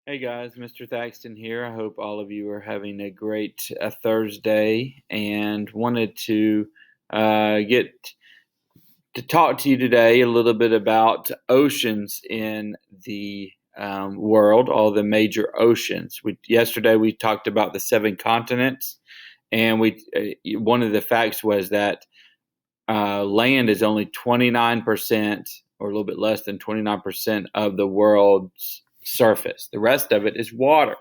Hey guys, Mr. Thaxton here. I hope all of you are having a great Thursday and wanted to get to talk to you today a little bit about oceans in the world, all the major oceans. Yesterday we talked about the seven continents, and one of the facts was that land is only 29% or a little bit less than 29% of the world's surface. The rest of it is water.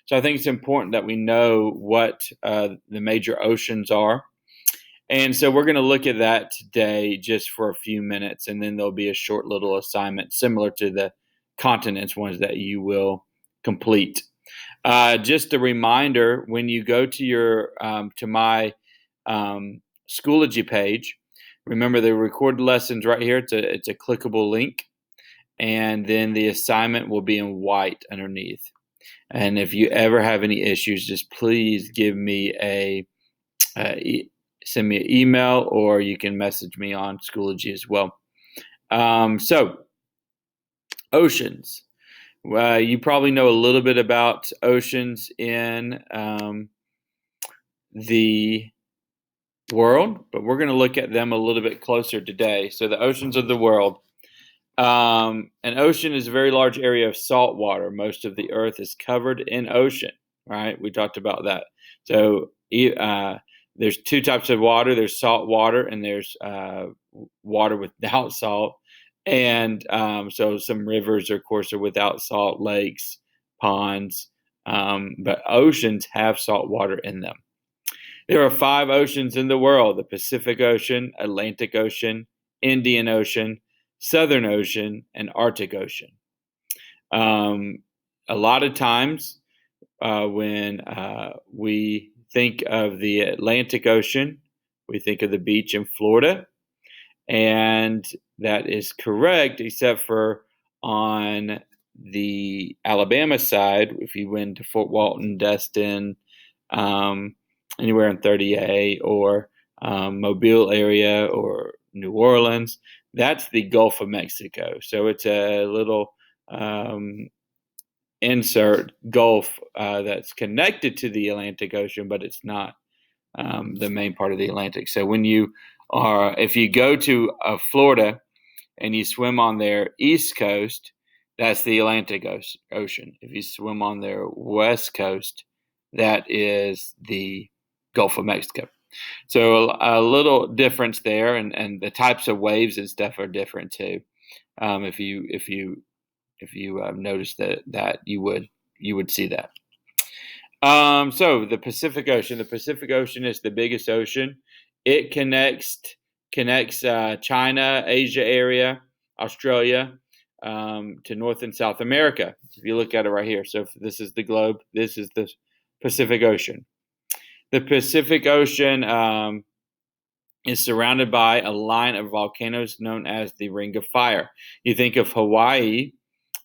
So I think it's important that we know what the major oceans are. And so we're going to look at that today just for a few minutes, and then there'll be a short little assignment similar to the continents ones that you will complete. Just a reminder: when you go to my Schoology page, remember the recorded lessons right here. It's a clickable link, and then the assignment will be in white underneath. And if you ever have any issues, just please give me send me an email, or you can message me on Schoology as well. So oceans. You probably know a little bit about oceans in the world, but we're going to look at them a little bit closer today. So the oceans of the world. An ocean is a very large area of salt water. Most of the earth is covered in ocean, right? We talked about that. So there's two types of water. There's salt water, and there's water without salt. And so some rivers, of course, are without salt, lakes, ponds, but oceans have salt water in them. There are 5 oceans in the world: the Pacific Ocean, Atlantic Ocean, Indian Ocean, Southern Ocean, and Arctic Ocean. A lot of times when we think of the Atlantic Ocean, we think of the beach in Florida, and that is correct, except for on the Alabama side. If you went to Fort Walton, Destin, anywhere in 30A, or Mobile area, or New Orleans, that's the Gulf of Mexico. So it's a little insert gulf that's connected to the Atlantic Ocean, but it's not the main part of the Atlantic. So if you go to Florida and you swim on their east coast, that's the Atlantic Ocean. If you swim on their west coast, that is the Gulf of Mexico. So a little difference there, and the types of waves and stuff are different too. If you notice that you would see that. So the Pacific Ocean. The Pacific Ocean is the biggest ocean. It connects China, Asia area, Australia, to North and South America. If you look at it right here, so if this is the globe, this is the Pacific Ocean. The Pacific Ocean is surrounded by a line of volcanoes known as the Ring of Fire. You think of Hawaii,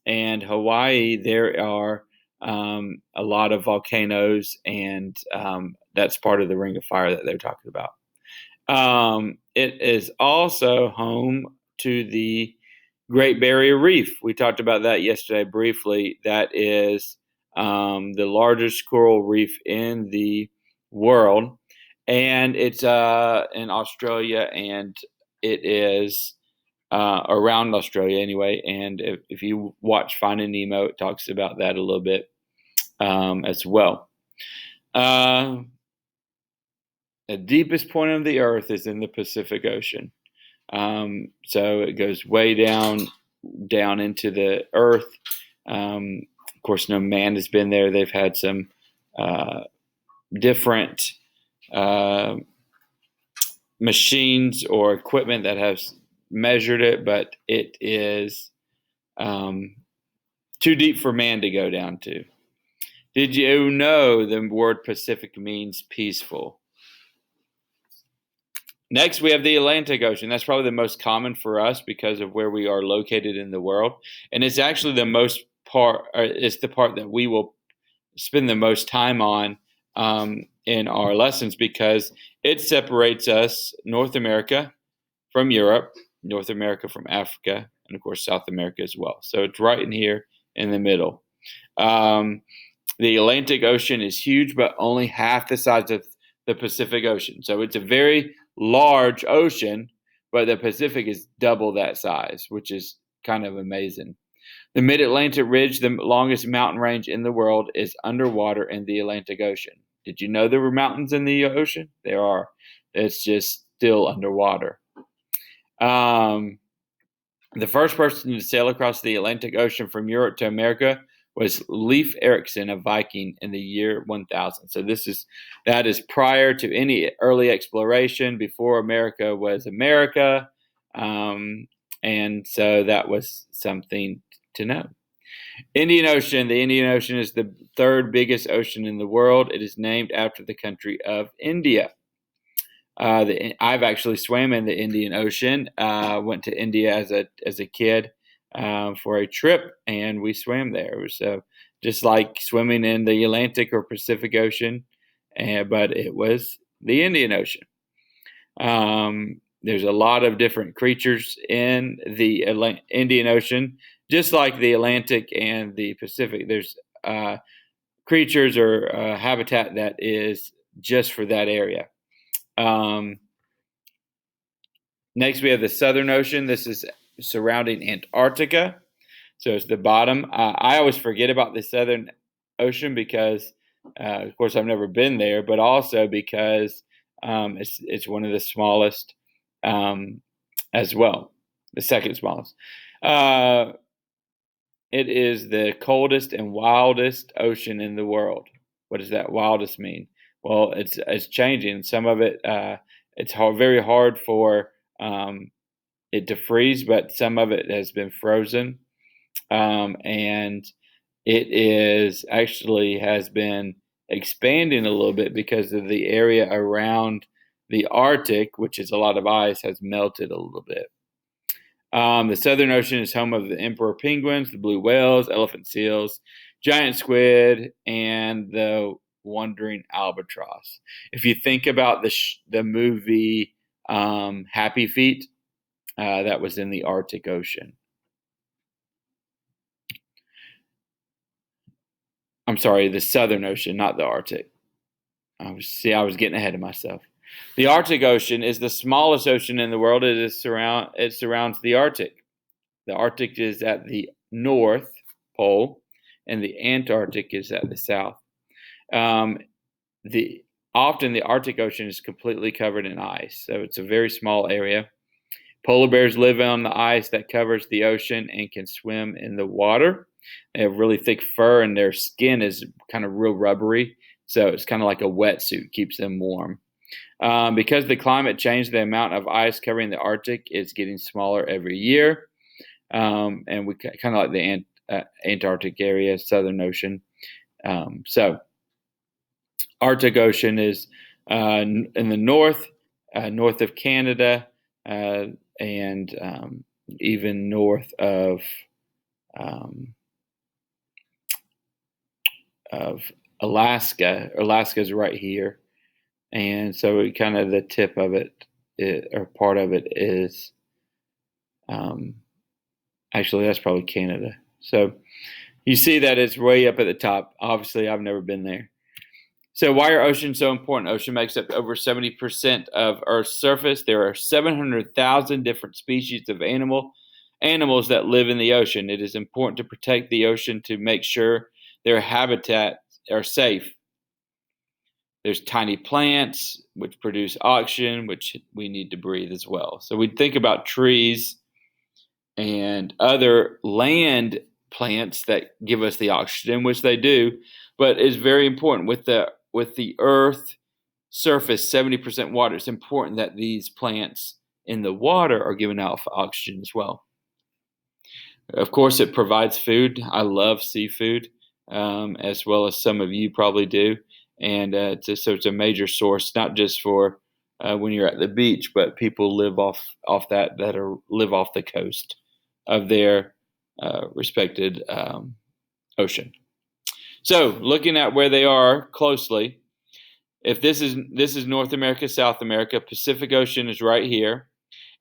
and Hawaii, there are a lot of volcanoes, and that's part of the Ring of Fire that they're talking about. It is also home to the Great Barrier Reef. We talked about that yesterday briefly. That is the largest coral reef in the world, and it's in Australia, and it is around Australia anyway. And if you watch Finding Nemo, it talks about that a little bit as well. The deepest point of the earth is in the Pacific Ocean. So it goes way down into the earth. Of course, no man has been there. They've had some different machines or equipment that have measured it, but it is too deep for man to go down to. Did you know the word Pacific means peaceful? Next, we have the Atlantic Ocean. That's probably the most common for us because of where we are located in the world. And it's actually it's the part that we will spend the most time on in our lessons, because it separates us, North America from Europe, North America from Africa, and of course South America as well. So it's right in here in the middle. The Atlantic Ocean is huge, but only half the size of the Pacific Ocean. So it's a very large ocean, but the Pacific is double that size, which is kind of amazing. The Mid-Atlantic Ridge, the longest mountain range in the world, is underwater in the Atlantic Ocean. Did you know there were mountains in the ocean? There are. It's just still underwater. The first person to sail across the Atlantic Ocean from Europe to America was Leif Erikson, a Viking, in the year 1000. So that is prior to any early exploration, before America was America, and so that was something to know. Indian Ocean. The Indian Ocean is the third biggest ocean in the world. It is named after the country of India. I've actually swam in the Indian Ocean. Went to India as a kid for a trip, and we swam there. It was just like swimming in the Atlantic or Pacific Ocean, but it was the Indian Ocean. There's a lot of different creatures in the Indian Ocean, just like the Atlantic and the Pacific. There's creatures or habitat that is just for that area. Next, we have the Southern Ocean. This is surrounding Antarctica. So it's the bottom. I always forget about the Southern Ocean because, of course, I've never been there, but also because it's one of the smallest as well, the second smallest. It is the coldest and wildest ocean in the world. What does that wildest mean? Well, it's changing. Some of it, it's very hard for it to freeze, but some of it has been frozen, and it is actually has been expanding a little bit because of the area around the Arctic, which is a lot of ice, has melted a little bit. The Southern Ocean is home of the emperor penguins, the blue whales, elephant seals, giant squid, and the wandering albatross. If you think about the movie Happy Feet, that was in the Arctic Ocean. I'm sorry, the Southern Ocean, not the Arctic. I was getting ahead of myself. The Arctic Ocean is the smallest ocean in the world. It surrounds the Arctic. The Arctic is at the North Pole, and the Antarctic is at the south. Often the Arctic Ocean is completely covered in ice, so it's a very small area. Polar bears live on the ice that covers the ocean and can swim in the water. They have really thick fur, and their skin is kind of real rubbery, so it's kind of like a wetsuit, keeps them warm. Because the climate changed, the amount of ice covering the Arctic is getting smaller every year, and we kind of like the Antarctic area, Southern Ocean. So Arctic Ocean is in the north of Canada, and even north of Alaska. Alaska is right here, and so kind of the tip of it, or part of it, is actually that's probably Canada. So you see that it's way up at the top. Obviously, I've never been there. So why are oceans so important? Ocean makes up over 70% of Earth's surface. There are 700,000 different species of animals that live in the ocean. It is important to protect the ocean to make sure their habitats are safe. There's tiny plants which produce oxygen, which we need to breathe as well. So we think about trees and other land plants that give us the oxygen, which they do, but it's very important with the earth surface 70% water. It's important that these plants in the water are giving out oxygen as well. Of course, it provides food. I love seafood, as well as some of you probably do, and so it's a major source, not just for when you're at the beach, but people live off that live off the coast of their respected ocean. So, looking at where they are closely, if this is North America, South America, Pacific Ocean is right here,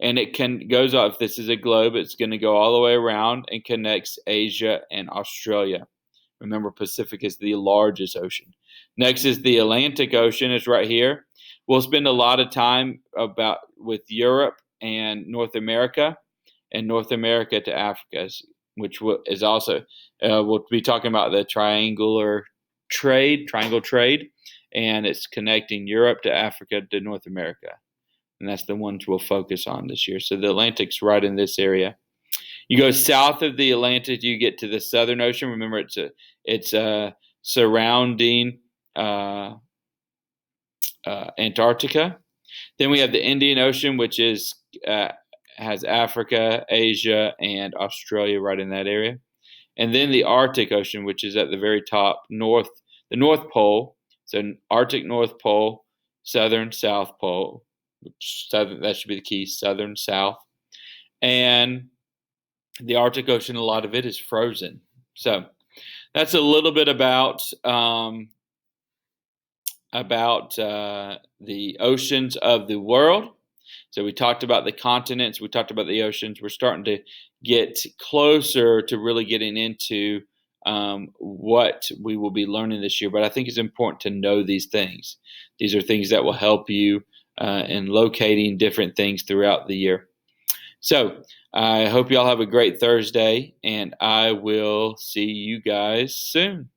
and it goes off. If this is a globe, it's going to go all the way around and connects Asia and Australia. Remember, Pacific is the largest ocean. Next is the Atlantic Ocean. It's right here. We'll spend a lot of time with Europe and North America to Africa, which is also we'll be talking about the triangle trade, and it's connecting Europe to Africa to North America, and that's the ones we'll focus on this year. So the Atlantic's right in this area. You go south of the Atlantic, you get to the Southern Ocean. Remember, it's surrounding Antarctica. Then we have the Indian Ocean, which has Africa, Asia, and Australia right in that area. And then the Arctic Ocean, which is at the very top, the North Pole. So Arctic North Pole, Southern South Pole. That should be the key, Southern South. And the Arctic Ocean, a lot of it is frozen. So that's a little bit about the oceans of the world. So we talked about the continents, we talked about the oceans. We're starting to get closer to really getting into what we will be learning this year. But I think it's important to know these things. These are things that will help you in locating different things throughout the year. So I hope you all have a great Thursday, and I will see you guys soon.